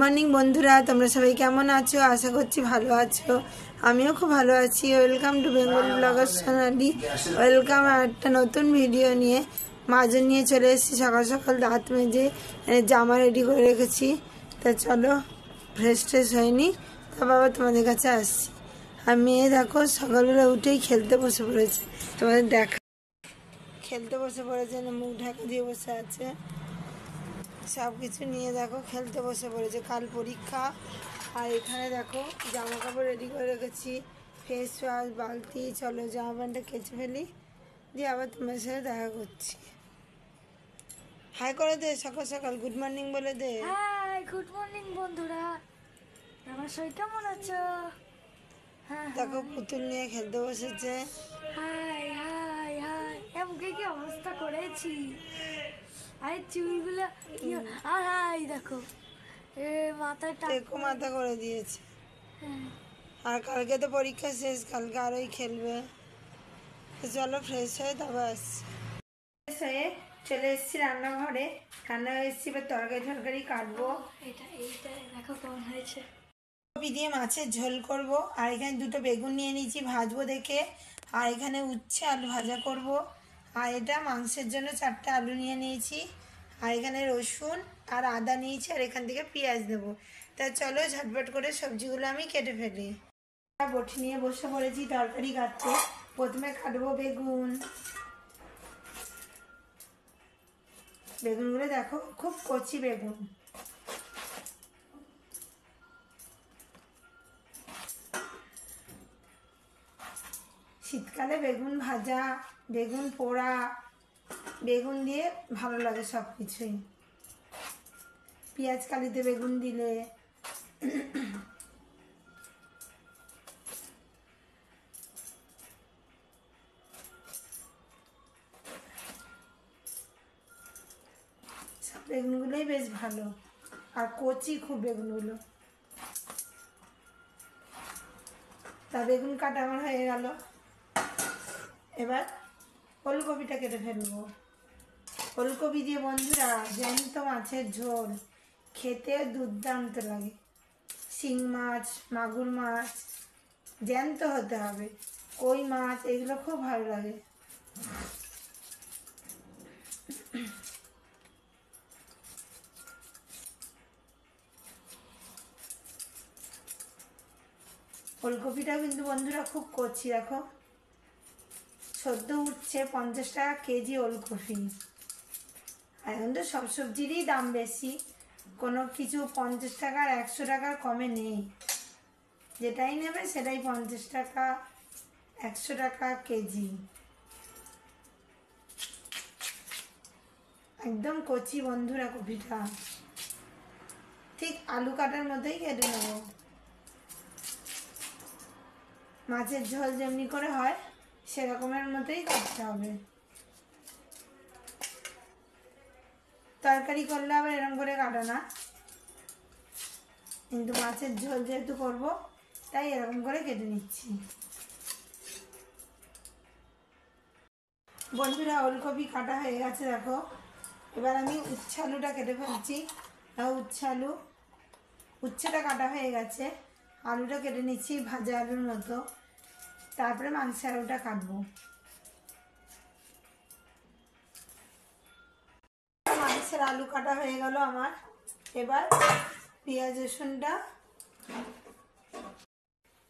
Morning বন্ধুরা, তোমরা সবাই কেমন আছো? আশা করছি ভালো আছো। আমিও খুব ভালো আছি। Welcome to Bengal blogger Sonali. Welcome একটা নতুন ভিডিও নিয়ে। মাজন নিয়ে চলে এসেছি সকাল সকাল দাঁত মেজে জামা রেডি করে রেখেছি। তা চলো ফ্রেশ ট্রেশ হয়নি, তা বাবা তোমাদের কাছে আসছি। আর মেয়ে দেখো সকালবেলা উঠেই খেলতে বসে পড়েছে, তোমাদের দেখা খেলতে বসে পড়েছে, মুখ ঢাকা দিয়ে বসে আছে। সব কিছু নিয়ে দেখো খেলতে বসে পড়েছে, কাল পরীক্ষা। আর এখানে দেখো জামা কাপড় রেডি করে রেখেছি, ফেস ওয়াশ, বালতি। চলো জামা প্যান্টটা কেচে ফেলি, দিয়ে আবার তোমার সাথে দেখা করছি। হাই করে দে সকাল সকাল, গুড মর্নিং বলে দে। হাই, গুড মর্নিং বন্ধুরা, আমার সবাই কেমন আছো? দেখো পুতুল নিয়ে খেলতে বসেছে। হাই হাই হাই, মুখে কি অবস্থা করেছি! আরে চুলগুলো কি! আর হাই দেখো, মাথাটা একটু মাথা করে দিয়েছে। আর কালকে তো পরীক্ষা শেষ, কালকে আরোই খেলবে। চলো ফ্রেশ হয়ে তবে আসছি। ফ্রেশ হয়ে চলে এসেছি রান্নাঘরে। রান্না এসেছি, এবার তরকারি কাটবো। এইটা দেখো কেমন হয়েছে। কপি দিয়ে মাছের ঝোল করব। আর এখানে দুটো বেগুন নিয়ে নিয়েছি ভাজবো দেখে। আর এখানে উচ্ছে আলু ভাজা করব। আর এটা মাংসের জন্য 4টে আলু নিয়ে নিয়েছি। আর এখানে রসুন আর আদা নিয়েছি, আর এখান থেকে পেঁয়াজ দেবো। তা চলো ঝটপট করে সবজিগুলো আমি কেটে ফেলি। বটি নিয়ে বসে পড়েছি তরকারি কাটতে। প্রথমে কাটবো বেগুন। বেগুনগুলো দেখো খুব কচি বেগুন। শীতকালে বেগুন ভাজা, বেগুন পোড়া, বেগুন দিয়ে ভালো লাগে সব কিছুই। পেঁয়াজ কালিতে বেগুন দিলে। সব বেগুনগুলোই বেশ ভালো, আর কচি খুব বেগুনগুলো। তা বেগুন কাটা আমার হয়ে গেল। এবার ওলকপিটা কেটে ফেলবো। ওলকপি দিয়ে বন্ধুরা জ্যান্ত মাছের ঝোল খেতে দুর্দান্ত লাগে। শিং মাছ, মাগুর মাছ জ্যান্ত হতে হবে, কই মাছ, এগুলো খুব ভালো লাগে। ওলকপিটাও কিন্তু বন্ধুরা খুব কচি, দেখো সদ্য উঠছে। 50 টাকা কেজি ওলকপি। এখন তো সব সবজিরই দাম বেশি, কোনো কিছু 50 টাকার 100 টাকার কমে নেই। যেটাই নেবে সেটাই 50 টাকা 100 টাকা কেজি। একদম কচি বন্ধুরা কপিটা, ঠিক আলু কাটার মধ্যেই কেটে নেব। মাছের ঝোল যেমনি করে হয় সেরকমের মতোই কাটতে হবে। তরকারি করলে আবার এরকম করে কাটো না, কিন্তু মাছের ঝোল যেহেতু করবো তাই এরকম করে কেটে নিচ্ছি। বন্ধুরা ওলকপি কাটা হয়ে গেছে দেখো। এবার আমি উচ্ছে আলুটা কেটে ফেলছি। উচ্ছেটা কাটা হয়ে গেছে, আলুটা কেটে নিচ্ছি ভাজা আলুর মতো। তারপরে মাংসের আলুটা কাটবো। মাংসের আলু কাটা হয়ে গেল আমার। এবার পেঁয়াজ রসুনটা,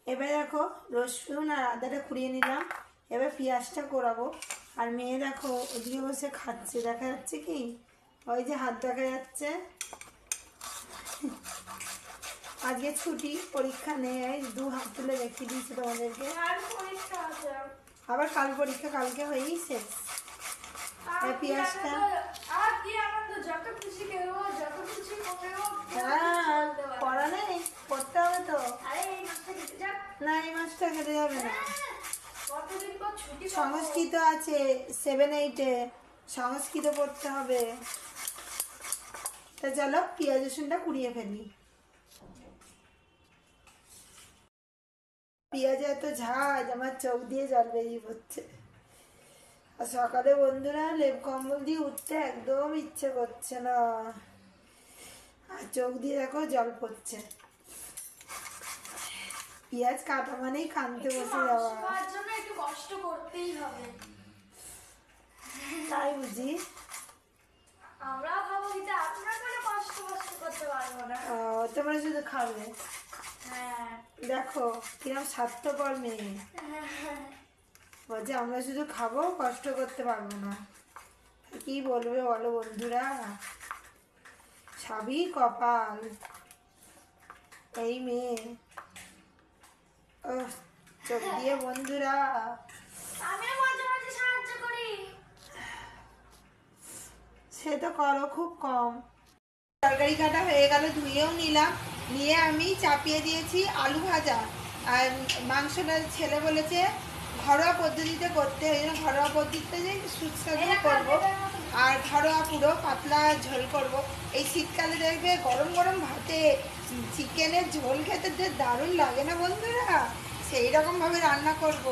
এবার দেখো রসুন আর আদাটা কুড়িয়ে নিলাম। এবার পেঁয়াজটা কোরাবো। আর মেয়ে দেখো ওদিকে বসে খাচ্ছে, দেখা যাচ্ছে কি? ওই যে হাত দেখা যাচ্ছে। আজকে ছুটি, পরীক্ষা নেই। 2 হাত তুলে দেখিয়ে দিয়েছি তোমাদেরকে। আবার কাল পরীক্ষা, কালকে হয়েই শেষ। পেঁয়াজটা পড়া নেই, পড়তে হবে তো। না এই মাসটা কেটে যাবে না, সংস্কৃত আছে 7, 8-এ সংস্কৃত পড়তে হবে। তা চলো পেঁয়াজ রসুনটা কুড়িয়ে ফেলি। পেঁয়াজে এত ঝাঁজ আমার চোখ দিয়ে জল বেরিয়ে পড়ছে। আর সকালে বন্ধুরা লেপ কম্বল দিয়ে উঠতে একদম ইচ্ছে করছে না। আর চোখ দিয়ে দেখো জল পড়ছে। পেঁয়াজ কাটা মানেই কানতে বসে যাওয়া। খাওয়ার জন্য একটু কষ্ট করতেই হবে। তাই বুঝি? আমরাও খাবো কিন্তু আমরা কোনো কষ্ট করতে পারবো না। তোমরা শুধু খাবে। হ্যাঁ দেখো কিরম স্বার্থপর মেয়ে, বলছে আমরা শুধু খাবো, কষ্ট করতে পারবো না। কি বলবে বলো বন্ধুরা, সবই কপাল এই মেয়ে। চোখ দিয়ে বন্ধুরা। আমিও মাঝে মাঝে সাহায্য করি। সে তো করো খুব কম। তরকারি কাটা হয়ে গেল, ধুয়েও নিলাম, নিয়ে আমি চাপিয়ে দিয়েছি আলু ভাজা। আর মাংসটা ছেলে বলেছে ঘরোয়া পদ্ধতিতে করতে, ওই জন্য ঘরোয়া পদ্ধতিতে যে সুস্বাদু করবো আর ঘরোয়া পুরো পাতলা ঝোল করব। এই শীতকালে দেখবে গরম গরম ভাতে চিকেনের ঝোল খেতে যে দারুণ লাগে না বন্ধুরা, সেই রকমভাবে রান্না করব।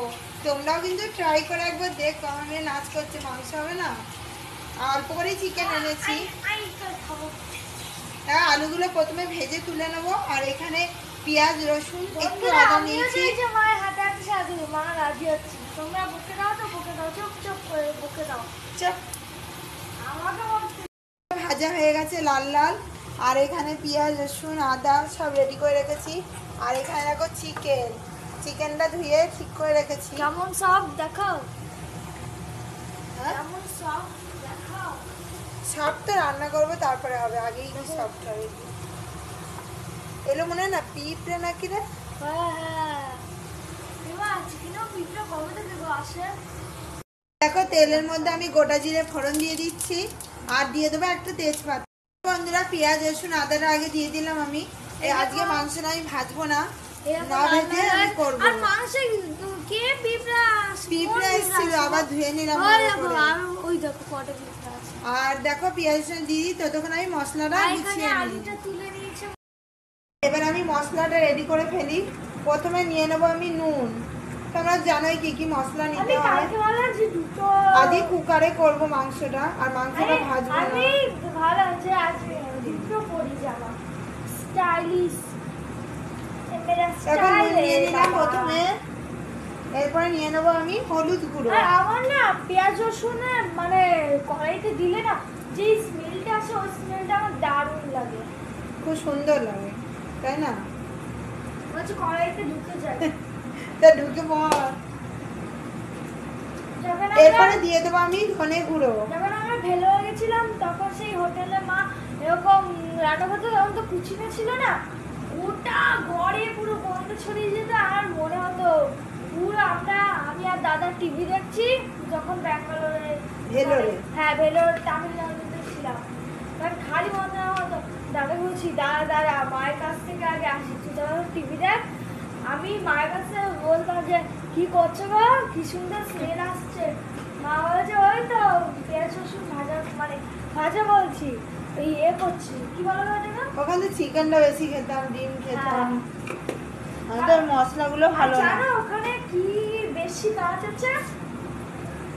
তোমরাও কিন্তু ট্রাই করে একবার দেখো। আমার মেয়ে নাচ করছে, মাংস হবে না, অল্প করেই চিকেন এনেছি। আলুগুলো প্রথমে ভেজে তুলে নেবো। আর এখানে পেঁয়াজ রসুন একটু আদা নিয়েছি। মায়ের হাতে হাতে সাহায্য, মা রাজি হচ্ছে। তোমরা বকে দাও তো বকে দাও, চুপ চুপ করে বকে দাও। চুপ। আমাকে ভাজা হয়ে গেছে লাল লাল। আর এখানে পেঁয়াজ রসুন আদা সব রেডি করে রেখেছি। আর এখানে দেখো চিকেনটা ধুয়ে ঠিক করে রেখেছি। কেমন সব দেখাও, হ্যাঁ কেমন সব দেখাও। সব তো রান্না করবো তারপরে হবে, আগেই কি সবটা রেডি। এলো মনে হয় না পিঁপড়ে নাকি রে? হ্যাঁ হ্যাঁ এবার চিকেনও পিঁপড়ে কবে থেকে আসে। দেখো তেলের মধ্যে আমি গোটা জিরে ফোড়ন দিয়ে দিচ্ছি। আর দিয়ে দেবো একটা তেজপাতা। বন্ধুরা পেঁয়াজ রসুন আদাটা আগে দিয়ে দিলাম আমি। আজকে মাংসটা আমি ভাজবো না, না ভেজে আমি করবো। আর মাংসে কে পিঁপড়ে এসেছিল, আবার ধুয়ে নিলাম। ওই দেখো কটা পিঁপড়ে আছে। আর দেখো পেঁয়াজ রসুন দিয়ে দিই, ততক্ষণ আমি মশলাটা গুছিয়ে নিই। আলুটা তুলে নিয়েছে। এবার আমি মশলাটা রেডি করে ফেলি। প্রথমে নিয়ে নেবো আমি নুন। তোমরা জানোই কি কি মশলা নিতে হয়। আজকে কুকারে করবো মাংসটা, আর মাংসটা ভাজবো না। ভালো আছে আজকে দুটো পরি জামা স্টাইলিশ। এখন নুন নিয়ে নিলাম প্রথমে। এরপরে নিয়ে নেবো আমি হলুদ গুঁড়ো। আর আমার না পেঁয়াজ রসুন মানে কড়াইতে দিলে না যে স্মেলটা আসে, ওই স্মেলটা আমার দারুণ লাগে, খুব সুন্দর লাগে, তাই না? বলছি কড়াইতে ঢুকে যায়। তা ঢুকে পড়। এরপরে দিয়ে দেবো আমি ধনে গুঁড়ো। যখন আমরা ভেলোরে গেছিলাম তখন সেই হোটেলে মা এরকম রান্না করতো, তখন তো কুচিনা ছিল না, ওটা ঘরে পুরো গন্ধ ছড়িয়ে যেত। আর মনে হতো পুরো আমি আর দাদা টিভি দেখছি যখন ব্যাঙ্গালোরে, হ্যাঁ ভেলোর তামিলনাড়ুতে ছিলাম, কারণ খালি মনে হতো। দাদা বলছি দাদা মায়ের কাছ থেকে আগে আসি, তুই দাদা টিভি দেখ। আমি মায়ের কাছে বলতাম যে কি করছো গো, কি সুন্দর স্মেল আসছে। মা বলছে ওই তো পেঁয়াজ রসুন ভাজা, মানে ভাজা বলছি ওই করছি, কি বলো না ওখানে চিকেনটা বেশি খেতাম, ডিম খেতাম, আমাদের মশলাগুলো ভালো না। জানো ওখানে কি বেশি কাজ আছে?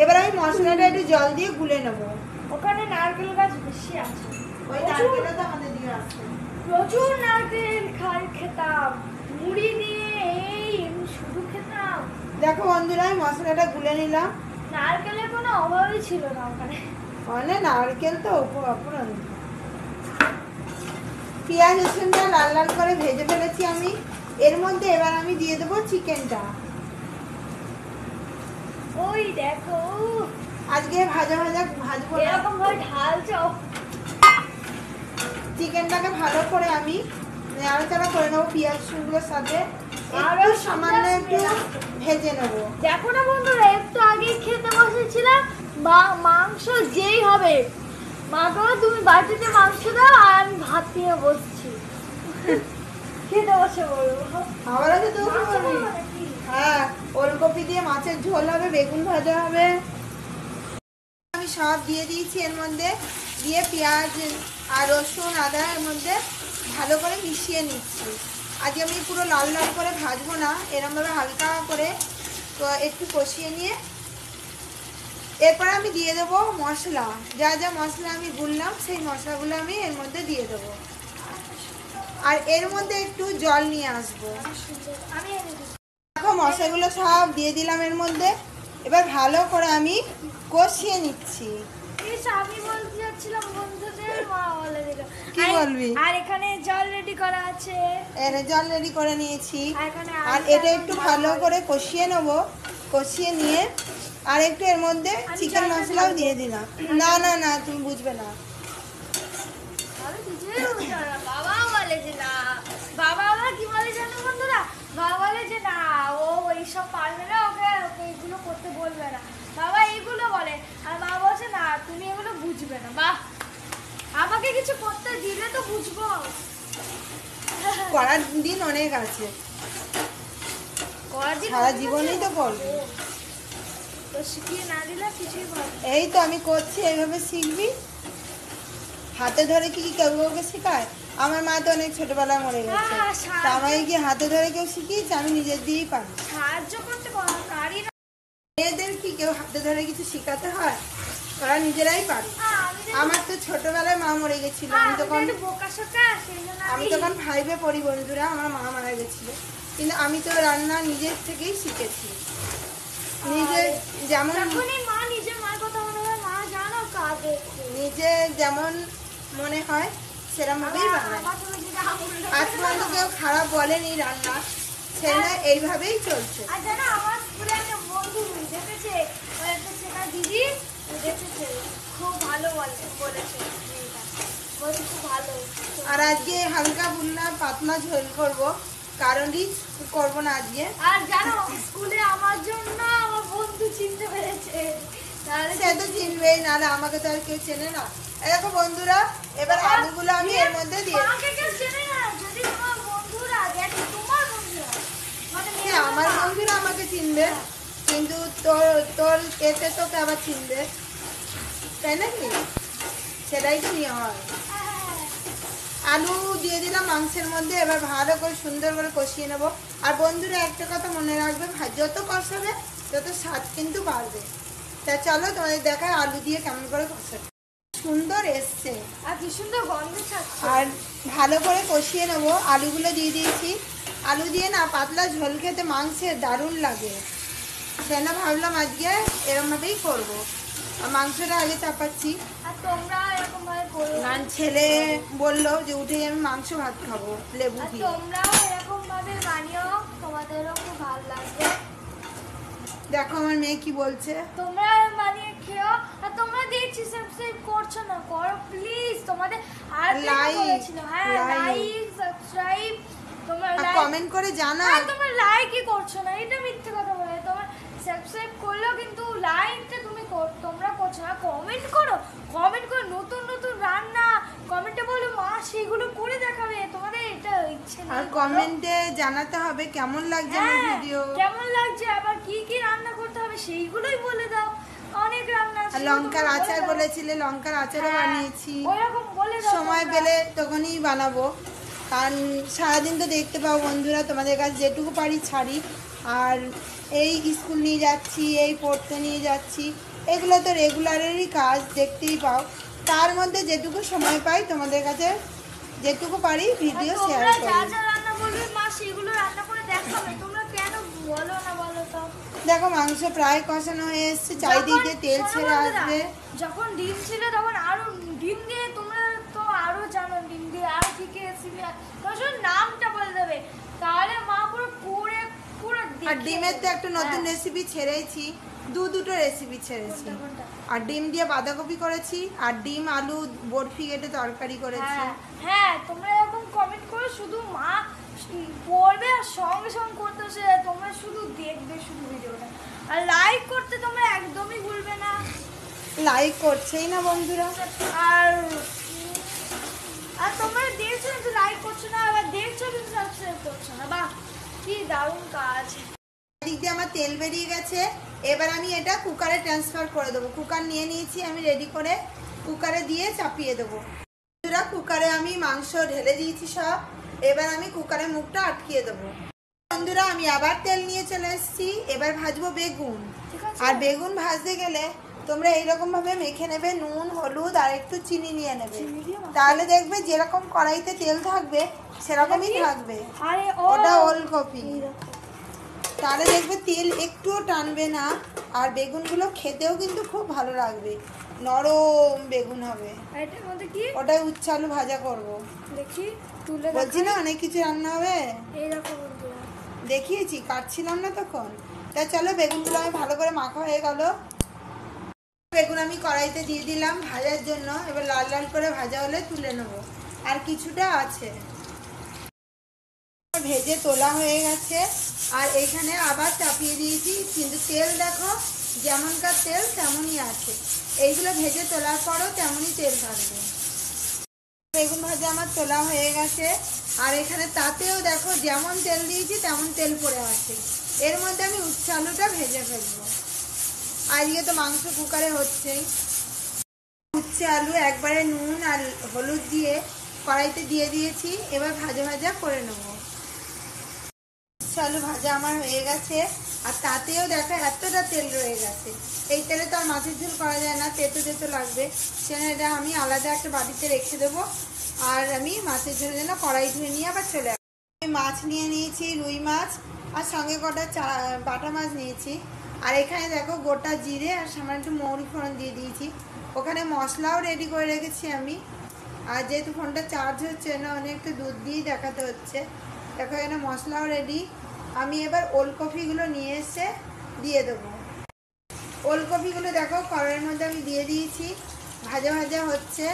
এবার আমি মশলাটা একটু জল দিয়ে গুলে নেবো। ওখানে নারকেল গাছ বেশি আছে, ওই নারকেলটা তো আমাদের দিয়ে আসছে। প্রচুর নারকেল খেতাম, মুড়ি দিয়ে শুধু খেতাম। দেখো বন্ধুরা আমি মশলাটা গুলে নিলাম। নারকেলের কোনো অভাবই ছিল না ওখানে, অনেক নারকেল তো অপূরণ। পেঁয়াজ রসুনটা লাল লাল করে ভেজে ফেলেছি আমি। এর মধ্যে এবার আমি দিয়ে দেবো চিকেনটা। ওই দেখো আজকে ভাজবো এরকম ভাবে ঢালছো। চিকেনটাকে ভালো করে আমি নাড়াচাড়া করে নেবো পেঁয়াজ রসুনগুলোর সাথে, আরো সামান্য একটু ভেজে নেবো। দেখো না বন্ধুরা, একটু আগে খেতে বসেছিলাম, মাংস যেই হবে মা বলো তুমি বাটিতে মাংস দাও আর আমি ভাত নিয়ে বসছি খেতে বসে বলবো। আবার আছে তো হ্যাঁ, ওলকপি দিয়ে মাছের ঝোল হবে, বেগুন ভাজা হবে। আমি সব দিয়ে দিয়েছি এর মধ্যে, দিয়ে পেঁয়াজ আর রসুন আদা এর মধ্যে ভালো করে মিশিয়ে নিচ্ছি। আজকে আমি পুরো লাল লাল করে ভাজবো না, এরমভাবে হালকা করে তো একটু কষিয়ে নিয়ে এরপর আমি দিয়ে দেবো মশলা। যা যা মশলা আমি গুললাম সেই মশলাগুলো আমি এর মধ্যে দিয়ে দেবো। আর এর মধ্যে একটু জল নিয়ে আসবো। আমি এনে দিই। দেখো মশলাগুলো সব দিয়ে দিলাম এর মধ্যে। এবার ভালো করে আমি কষিয়ে নিচ্ছি। আমি বলতে যাচ্ছিলাম বন্ধুদের, মা বলে দিল কি বলবি? আর এখানে জল রেডি করা আছে, জল রেডি করে নিয়েছি। আর আর এটা একটু ভালো করে কষিয়ে নেবো। কষিয়ে নিয়ে আর একটু এর মধ্যে চিকেন মশলাও দিয়ে দিলাম। না না না, তুমি বুঝবে না। বাবা বলে যে না, বাবা আবার কি বলে জানো বন্ধুরা, বাবা বলে যে না ও এইসব পারবে না, ওকে ওকে এগুলো করতে বলবে না, বাবা এইগুলো বলে। আর বাবা বলছে না তুমি এগুলো বুঝবে না। বাহ, আমাকে কিছু করতে দিলে তো বুঝবো। করার দিন অনেক আছে, সারা জীবনেই তো করবো। তো শিখিয়ে না দিলে কিছুই বল। এই তো আমি করছি, এইভাবে শিখবি। হাতে ধরে কি কেউ কাউকে শেখায়? আমার মা তো অনেক ছোটবেলায় মরে গেছে, তা আমাকে কি হাতে ধরে কেউ শিখিয়েছে? আমি নিজের দিয়েই পারি। সাহায্য করতে পারি না। মেয়েদের কি কেউ হাতে ধরে কিছু শেখাতে হয়? ওরা নিজেরাই পারে। আমার তো ছোটবেলায় মা মরে গেছিল, আমি তখন 5-এ পড়ি বন্ধুরা, আমার মা মারা গেছিল। কিন্তু আমি তো রান্না নিজের থেকেই শিখেছি। নিজে যেমন মা নিজের মার কথা মনে হয়, মা জানো কাজে নিজে যেমন মনে হয় সেরকম ভাবেই বানায়। আজ পর্যন্ত কেউ খারাপ বলেনি রান্না, সেটা এইভাবেই চলছে। আর জানো আমার স্কুলে একটা বন্ধু দেখেছে, একটা দিদি দেখেছে, খুব ভালো বলেছে, বলছে খুব ভালো। আর আজকে হালকা বুল্লা পাতলা ঝোল করবো, কারণ রিচ করবো না আজকে। আর জানো স্কুলে আমার জন্য আমার বন্ধু চিনতে পেরেছে, সে তো চিনবেই, নাহলে আমাকে তো আর কেউ চেনে না। দেখো বন্ধুরা, এবার আলুগুলো আমি এর মধ্যে দিয়ে আমার বন্ধুরা আমাকে চিনবে, কিন্তু তোর এতে তোকে আবার চিনবে, তাই নাকি? সেটাই তো নিয়ে হয়। আলু দিয়ে দিলাম মাংসের মধ্যে। এবার ভালো করে সুন্দর করে কষিয়ে নেবো। আর বন্ধুরা একটা কথা মনে রাখবে, যত কষাবে তত স্বাদ কিন্তু বাড়বে। তা চলো তোমাদের দেখায় আলু দিয়ে কেমন করে কষাবে। সুন্দর এসছে আর কি সুন্দর গন্ধ ছাড়ছে। আর ভালো করে কষিয়ে নেবো। আলুগুলো দিয়ে দিয়েছি। আলু দিয়ে না পাতলা ঝোল খেতে মাংসের দারুণ লাগে, সেটা ভাবলাম আজকে এরকমভাবেই করবো। আর মাংসটা আগে চাপাচ্ছি। আর তোমরা এরকম ভাবে করো। ছেলে বললো যে উঠেই আমি মাংস ভাত খাবো লেবু দিয়ে। তোমরাও এরকম ভাবে বানিও, তোমাদেরও খুব ভালো লাগবে। দেখো আমার মেয়ে কি বলছে। তোমরা বানিয়ে খেও। আর তোমরা দেখছি সাবস্ক্রাইব করছো না, করো প্লিজ। তোমাদের আর লাইক, হ্যাঁ লাইক সাবস্ক্রাইব, তোমরা কমেন্ট করে জানাও। আর তোমরা লাইকই করছো না, এটা মিথ্যে কথা বলে। তোমরা সাবস্ক্রাইব করলেও কিন্তু লাইকটা তোমরা করছো না। কমেন্ট করো, কমেন্ট করে নতুন নতুন রান্না কমেন্টে বলো মা সেগুলো করে দেখাবে। তোমাদের এটা ইচ্ছে নেই? আর কমেন্টে জানাতে হবে কেমন লাগছে আমার ভিডিও, কেমন লাগছে, আবার কি কি রান্না করতে হবে সেইগুলোই বলে দাও। অনেক রান্না আছে। লঙ্কার আচার বলেছিলে, লঙ্কার আচারও বানিয়েছি। ওইরকম বলে দাও। সময় পেলে তখনই বানাবো, কারণ সারাদিন তো দেখতে পাও বন্ধুরা, তোমাদের কাছে যেটুকু পারি ছাড়ি। আর এই স্কুল নিয়ে যাচ্ছি, এই পড়তে নিয়ে যাচ্ছি, এগুলো তো রেগুলারেরই কাজ, দেখতেই পাও। তার মধ্যে যেটুকু সময় পাই তোমাদের কাছে যেটুকু পারি ভিডিও শেয়ার করি। যা যা রান্না বলবে মা সেগুলো রান্না করে দেখাবে। তোমরা কেন বলো না বলো তো? দেখো মাংস প্রায় কষানো হয়ে এসছে, চারিদিক দিয়ে তেল ছেড়ে আসবে। যখন ডিম ছিল তখন আরো ডিম দিয়ে, তোমরা তো আরো জানো ডিম দিয়ে আর কি কি রেসিপি, তখন নামটা বলে দেবে, তাহলে মা পুরো করে পুরো। আর ডিমের তো একটা নতুন রেসিপি ছেড়েছি, দুটো রেসিপি ছেড়েছি। আর ডিম দিয়ে বাঁধাকপি করেছি, আর ডিম আলু বরফি কেটে তরকারি করেছি। হ্যাঁ তোমরা এরকম কমেন্ট করো, শুধু মা পড়বে আর সঙ্গে সঙ্গে করতে বসে, তোমরা শুধু দেখবে শুধু ভিডিওটা। আর লাইক করতে তোমরা একদমই ভুলবে না। লাইক করছেই না বন্ধুরা। আর তোমরা দেখছো কিন্তু লাইক করছো না, আবার দেখছো কিন্তু সাবস্ক্রাইব করছো না। বাহ কি দারুণ কাজ। এদিক দিয়ে আমার তেল বেরিয়ে গেছে। এবার আমি এটা কুকারে ট্রান্সফার করে দেবো। কুকার নিয়ে নিয়েছি আমি রেডি করে, কুকারে দিয়ে চাপিয়ে দেবো। কুকারে আমি মাংস ঢেলে দিয়েছি সব। এবার আমি কুকারের মুখটা আটকিয়ে দেবো। বন্ধুরা আমি আবার তেল নিয়ে চলে এসেছি। এবার ভাজবো বেগুন। আর বেগুন ভাজতে গেলে তোমরা এইরকম ভাবে মেখে নেবে, নুন হলুদ আর একটু চিনি নিয়ে নেবে, তাহলে দেখবে যেরকম কড়াইতে তেল থাকবে সেরকমই থাকবে। ওটা ওলকপি, তাহলে দেখবে তেল একটুও টানবে না, আর বেগুনগুলো খেতেও কিন্তু খুব ভালো লাগবে, নরম বেগুন হবে। ওটা উচ্ছে আলু ভাজা করবো, বলছি না অনেক কিছু রান্না হবে, দেখিয়েছি, কাটছিলাম না তখন। তা চলো বেগুনগুলো আমি ভালো করে মাখা হয়ে গেল, বেগুন আমি কড়াইতে দিয়ে দিলাম ভাজার জন্য। এবার লাল লাল করে ভাজা হলে তুলে নেব, আর কিছুটা আছে। ভেজে তোলা হয়ে গেছে, আর এইখানে আবার চাপিয়ে দিয়েছি, কিন্তু তেল দেখো যেমনকার তেল তেমনই আছে, এইগুলো ভেজে তোলার পরও তেমনই তেল থাকবে। বেগুন ভাজা আমার তোলা হয়ে গেছে, আর এখানে তাতেও দেখো যেমন তেল দিয়েছি তেমন তেল পড়ে আছে। এর মধ্যে আমি উচ্ছে আলুটা ভেজে ফেলবো, আজকে তো মাংস কুকারে হচ্ছেই। উচ্ছে আলু একবারে নুন আর হলুদ দিয়ে কড়াইতে দিয়ে দিয়েছি, এবার ভাজা ভাজা করে নেব। উচ্ছে আলু ভাজা আমার হয়ে গেছে, আর তাতেও দেখো এতটা তেল রয়ে গেছে। এই তেলে তো আর মাছের ঝোল করা যায় না, তেতো তেতো লাগবে, সেজন্য এটা আমি আলাদা একটা বাটিতে রেখে দেবো। আর আমি মাছের ঝোলের জন্য কড়াই ধুয়ে নিয়ে আবার চলে আসবো। আমি মাছ নিয়ে নিয়েছি, রুই মাছ, আর সঙ্গে কটা বাটা মাছ নিয়েছি। আর এখানে দেখো গোটা জিরে আর সামান্য একটু মৌরি ফোড়ন দিয়ে দিয়েছি। ওখানে মশলাও রেডি করে রেখেছি আমি। আর যেহেতু ফোনটা চার্জ হচ্ছে না, অনেক একটু দুধ দিয়েই দেখাতে হচ্ছে। দেখো এখানে মশলাও রেডি। আমি এবার ওলকপিগুলো নিয়ে এসে দিয়ে দেবো। ওলকপিগুলো দেখো কড়াইয়ের মধ্যে আমি দিয়ে দিয়েছি, ভাজা ভাজা হচ্ছে।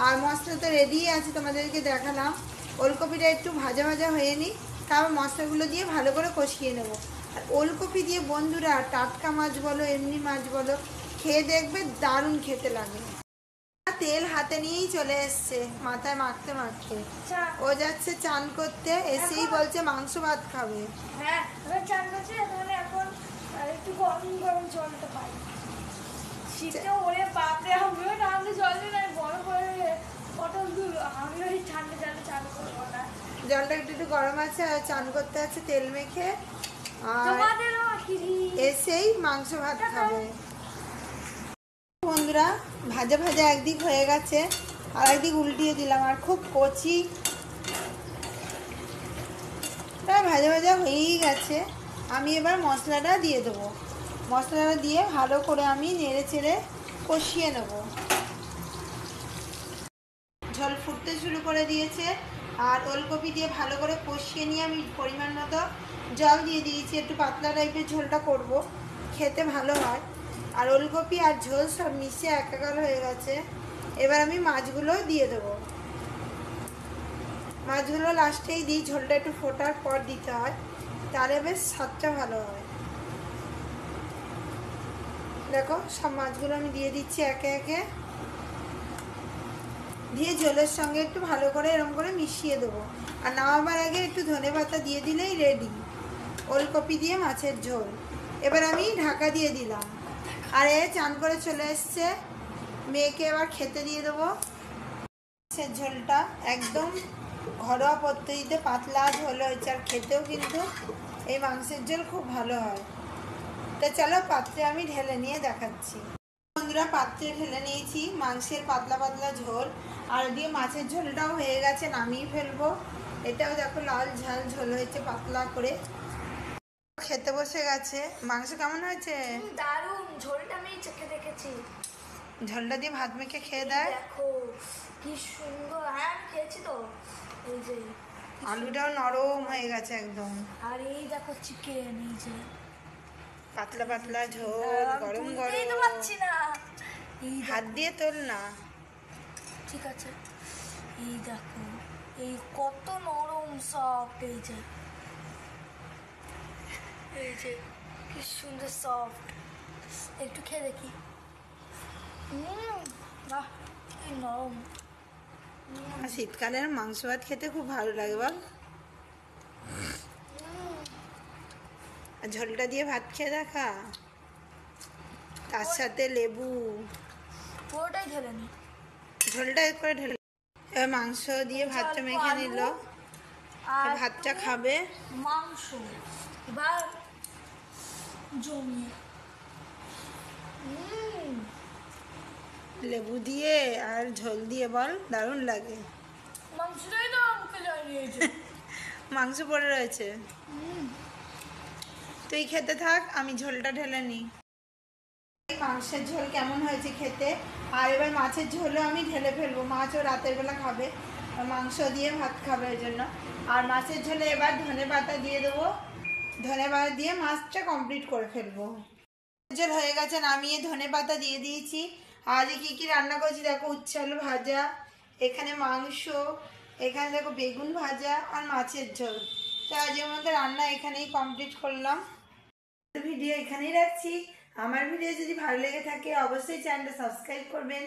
আর মশলা তো রেডি আছে, তোমাদেরকে দেখালাম। ওলকপিটা একটু ভাজা ভাজা হয়ে নিই, তারপর মশলাগুলো দিয়ে ভালো করে কষিয়ে নেব। আর ওলকপি দিয়ে বন্ধুরা টাটকা মাছ বলো এমনি মাছ বলো, খেয়ে দেখবে দারুণ খেতে লাগে। তেল হাতে নিয়েই চলে এসছে মাথায় মাখতে মাখতে, ও যাচ্ছে চান করতে, এসেই বলছে মাংস ভাত খাবে। হ্যাঁ চান করছে, তাহলে এখন একটু গরম গরম জলটা পাই। শীতে ওরে বাপরে, আমিও ঠান্ডা জল দিই না, বড় করে পটল দুল, আমি ওই ঠান্ডা জলে চান করবো না। জলটা একটু একটু গরম আছে, আর চান করতে আছে তেল মেখে, আর এসেই মাংস ভাত খাবে। বন্ধুরা ভাজা ভাজা একদিক হয়ে গেছে, আর একদিক উল্টিয়ে দিলাম, আর খুব কচি প্রায় ভাজা ভাজা হয়েই গেছে। আমি এবার মশলাটা দিয়ে দেবো, মশলাটা দিয়ে ভালো করে আমি নেড়ে চেড়ে কষিয়ে নেব। ঝোল ফুটতে শুরু করে দিয়েছে, আর ওলকপি দিয়ে ভালো করে কষিয়ে নিয়ে আমি পরিমাণ মতো জল দিয়ে দিয়েছি। একটু পাতলা টাইপের ঝোলটা করব, খেতে ভালো হয়। আর ওলকপি আর ঝোল সব মিশে একাকার হয়ে গেছে। এবার আমি মাছগুলো দিয়ে দেবো, মাছগুলো লাস্টেই দিই, ঝোলটা একটু ফোটার পর দিতে হয়, তাহলে বেশ স্বাদটা ভালো হয়। দেখো সব মাছগুলো আমি দিয়ে দিচ্ছি একে একে, দিয়ে ঝোলের সঙ্গে একটু ভালো করে এরকম করে মিশিয়ে দেবো। আর নামাবার আগে একটু ধনেপাতা দিয়ে দিলেই রেডি ওলকপি দিয়ে মাছের ঝোল। এবার আমি ঢাকা দিয়ে দিলাম, আর এ চান করে চলে এসছে, মেয়েকে এবার খেতে দিয়ে দেবো। মাছের ঝোলটা একদম ঘরোয়া পদ্ধতিতে পাতলা ঝোল হয়েছে, আর খেতেও কিন্তু এই মাংসের ঝোল খুব ভালো হয়। তা চলো পাত্রে আমি ঢেলে নিয়ে দেখাচ্ছি। বন্ধুরা পাত্রে ঢেলে নিয়েছি মাংসের পাতলা পাতলা ঝোল, আর দিয়ে মাছের ঝোলটাও হয়ে গেছে, নামিয়ে ফেলবো। এটাও দেখো লাল ঝাল ঝোল হয়েছে পাতলা করে। খেতে বসে গেছে। মাংস কেমন হয়েছে? দারুণ, ঝোলটা আমি চেখে দেখেছি। ঝোলটা দিয়ে ভাত মেখে খেয়ে দেয়, দেখো কি সুন্দর। হ্যাঁ আমি খেয়েছি তো, এই যে আলুটাও নরম হয়ে গেছে একদম। আর এই দেখো চিকেন, এই যে পাতলা পাতলা ঝোল, গরম গরম। তো পাচ্ছি না, হাত দিয়ে তোল না। ঠিক আছে, এই দেখো এই কত নরম সফট, এই যে কি সুন্দর সফট। একটু খেয়ে দেখি। বাহ কি নরম। শীতকালের মাংস ভাত খেতে খুব ভালো লাগে বল। ঝোলটা দিয়ে ভাত খেয়ে দেখা, তার সাথে লেবু, পুরোটাই ঢেলে নি, ঝোলটা করে ঢেলে। এবার মাংস দিয়ে ভাতটা মেখে নিল, ভাতটা খাবে। মাংস এবার জমিয়ে লেবু দিয়ে আর ঝোল দিয়ে বল, দারুণ লাগে। মাংসটাই তো মুখে জল নিয়েছে। মাংস পড়ে রয়েছে, তুই খেতে থাক, আমি ঝোলটা ঢেলে নিই। মাংসের ঝোল কেমন হয়েছে খেতে। আর এবার মাছের ঝোলও আমি ঢেলে ফেলবো, মাছও রাতের বেলা খাবে, আর মাংস দিয়ে ভাত খাবে ওই জন্য। আর মাছের ঝোলে এবার ধনে পাতা দিয়ে দেবো, ধনে পাতা দিয়ে মাছটা কমপ্লিট করে ফেলবো। ঝোল হয়ে গেছে, নামিয়ে ধনে পাতা দিয়ে দিয়েছি। আজ কি কি রান্না করছি দেখো, উচ্ছে আলু ভাজা, এখানে মাংস, এখানে দেখো বেগুন ভাজা আর মাছের ঝোল। তো আজকের মধ্যে রান্না এখানেই কমপ্লিট করলাম। ভিডিও এখানেই রাখছি। আমার ভিডিও যদি ভালো লেগে থাকে অবশ্যই চ্যানেলটা সাবস্ক্রাইব করবেন,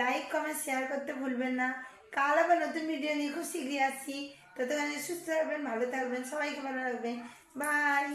লাইক কমেন্ট শেয়ার করতে ভুলবেন না। কাল আবার নতুন ভিডিও নিয়ে খুব শীঘ্রই আসছি। ততক্ষণে সুস্থ থাকবেন, ভালো থাকবেন, সবাইকে ভালো রাখবেন। বাই।